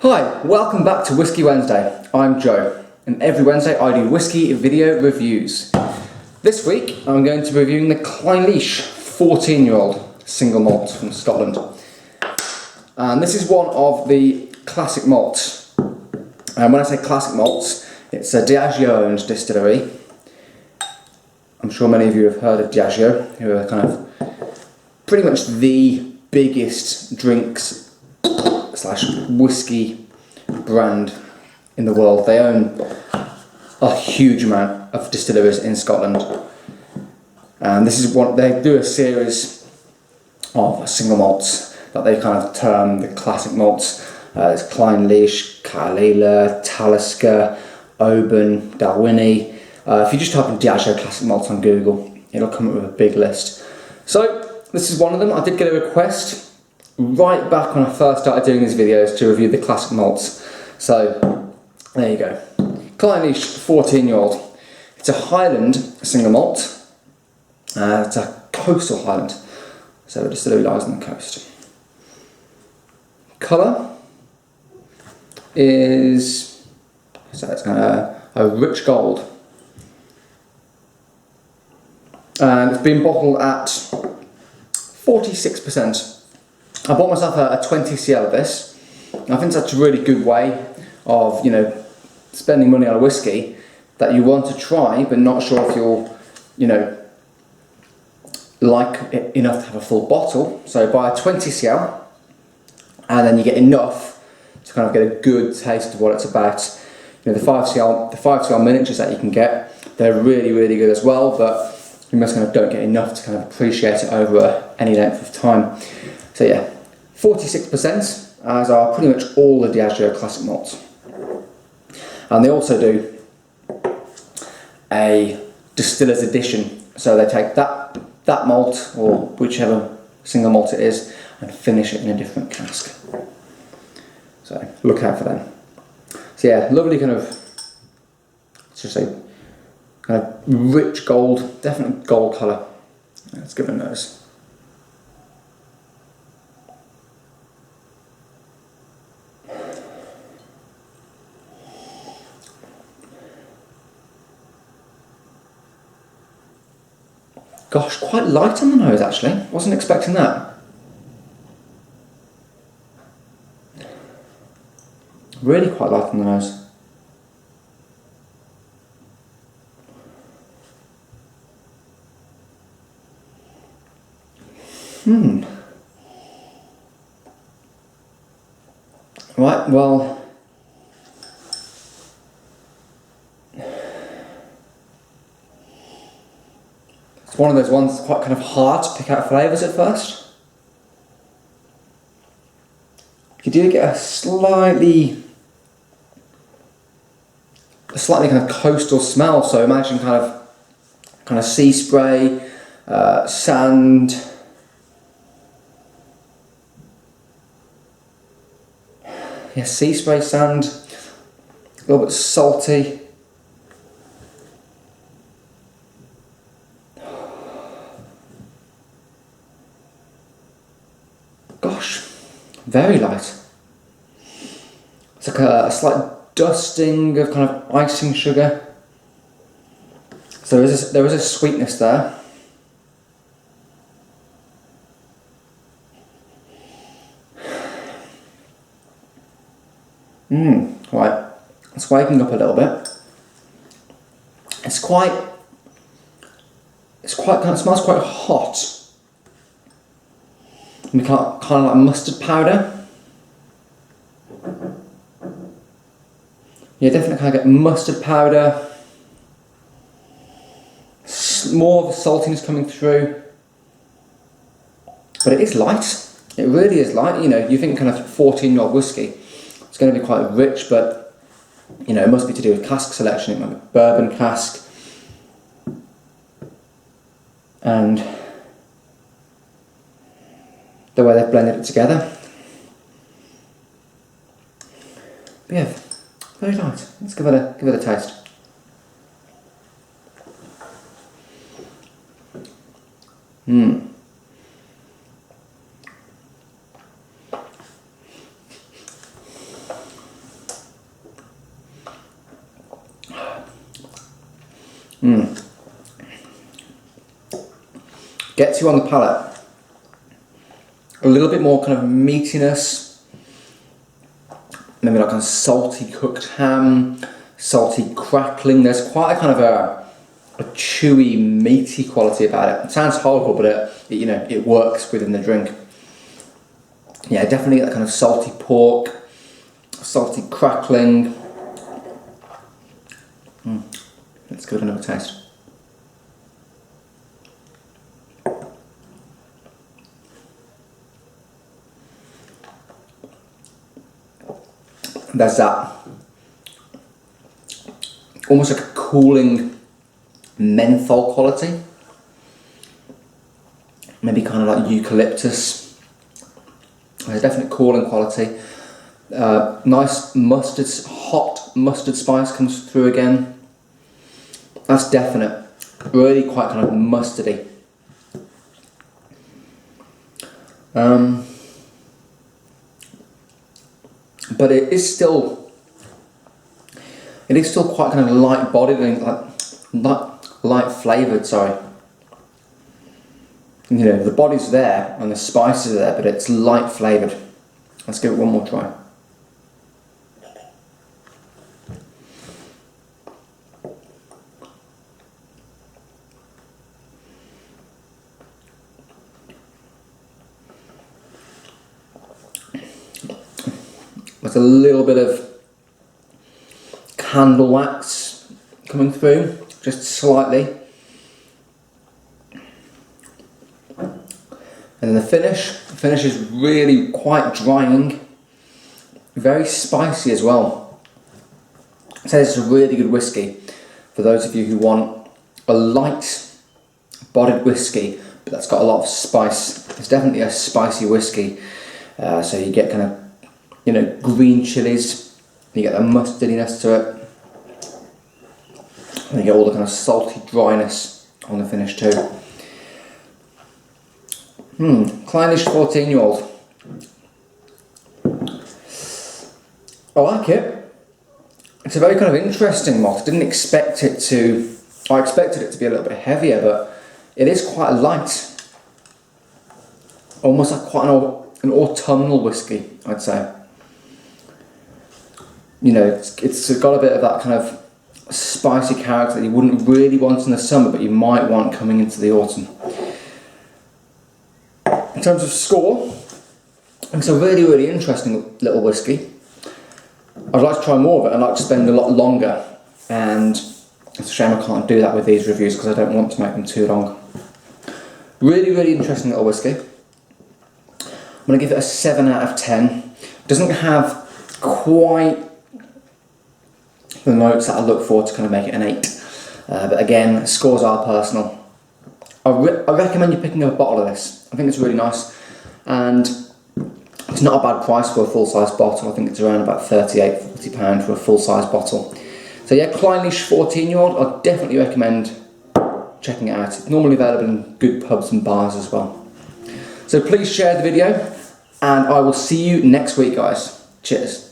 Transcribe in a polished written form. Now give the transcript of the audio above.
Hi, welcome back to Whisky Wednesday. I'm Joe, and every Wednesday I do whisky video reviews. This week I'm going to be reviewing the Clynelish 14-year-old single malt from Scotland. And this is one of the classic malts. And when I say classic malts, it's a Diageo-owned distillery. I'm sure many of you have heard of Diageo, who are kind of pretty much the biggest drinks / whisky brand in the world. They own a huge amount of distilleries in Scotland, and this is one. They do a series of single malts that they kind of term the classic malts. There's Clynelish, Clynelish, Talisker, Oban, Dalwhinnie. If you just type in Diageo classic malts on Google, it'll come up with a big list. So this is one of them. I did get a request right back when I first started doing these videos to review the classic malts. So there you go. Clynelish 14-year-old. It's a Highland single malt. It's a coastal Highland, so the distillery lies on the coast. Colour is, so it's kind of a rich gold, and it's been bottled at 46%. I bought myself a 20cl of this. I think that's a really good way of, spending money on a whiskey that you want to try, but not sure if you'll, like it enough to have a full bottle. So buy a 20cl, and then you get enough to kind of get a good taste of what it's about. The 5cl miniatures that you can get, they're really, really good as well, but you must kind of don't get enough to kind of appreciate it over any length of time. So yeah, 46%, as are pretty much all the Diageo classic malts. And they also do a distiller's edition. So they take that malt, or whichever single malt it is, and finish it in a different cask. So look out for them. So yeah, lovely kind of, let's just say, kind of rich gold, definitely gold colour. Let's give it a nose. Gosh, quite light on the nose actually. Wasn't expecting that. Really quite light on the nose. Right, well, it's one of those ones that's quite kind of hard to pick out flavours at first. You do get a slightly kind of coastal smell. So imagine kind of sea spray, sand. Yeah, sea spray, sand, a little bit salty. Gosh, very light. It's like a slight dusting of kind of icing sugar. So there is a sweetness there. Right, it's waking up a little bit. It smells quite hot. And kind of like mustard powder. Yeah, definitely kind of get mustard powder. More of the saltiness coming through. But it is light. It really is light. You think kind of 14-year-old whiskey, it's going to be quite rich, but it must be to do with cask selection. It might be bourbon cask, and the way they've blended it together. But yeah, very light. Let's give it a taste. Gets you on the palate. A little bit more kind of meatiness, maybe like a salty cooked ham, salty crackling. There's quite a kind of a chewy, meaty quality about it. It sounds horrible, but it works within the drink. Yeah, definitely that kind of salty pork, salty crackling. Let's give it another taste. There's that almost like a cooling menthol quality, maybe kind of like eucalyptus. There's definitely cooling quality. Nice mustard, hot mustard spice comes through again. That's definite. Really quite kind of mustardy. But it is still quite kind of light bodied and light flavoured, sorry. The body's there and the spices are there, but it's light flavoured. Let's give it one more try. There's a little bit of candle wax coming through, just slightly. And then the finish is really quite drying, very spicy as well. So this is a really good whiskey for those of you who want a light bodied whiskey, but that's got a lot of spice. It's definitely a spicy whiskey. So you get kind of green chilies, you get the mustardiness to it, and you get all the kind of salty dryness on the finish too. Clynelish 14-year-old. I like it. It's a very kind of interesting malt. I expected it to be a little bit heavier, but it is quite light. Almost like quite an autumnal whiskey, I'd say. It's got a bit of that kind of spicy character that you wouldn't really want in the summer, but you might want coming into the autumn. In terms of score, it's a really, really interesting little whiskey. I'd like to try more of it. I'd like to spend a lot longer, and it's a shame I can't do that with these reviews because I don't want to make them too long. Really, really interesting little whiskey. I'm going to give it a 7 out of 10. It doesn't have quite the notes that I look for to kind of make it an 8. But again, scores are personal. I recommend you picking up a bottle of this. I think it's really nice, and it's not a bad price for a full-size bottle. I think it's around about £38–40 for a full-size bottle. So yeah, Clynelish 14-year-old, I'd definitely recommend checking it out. It's normally available in good pubs and bars as well. So please share the video, and I will see you next week, guys. Cheers.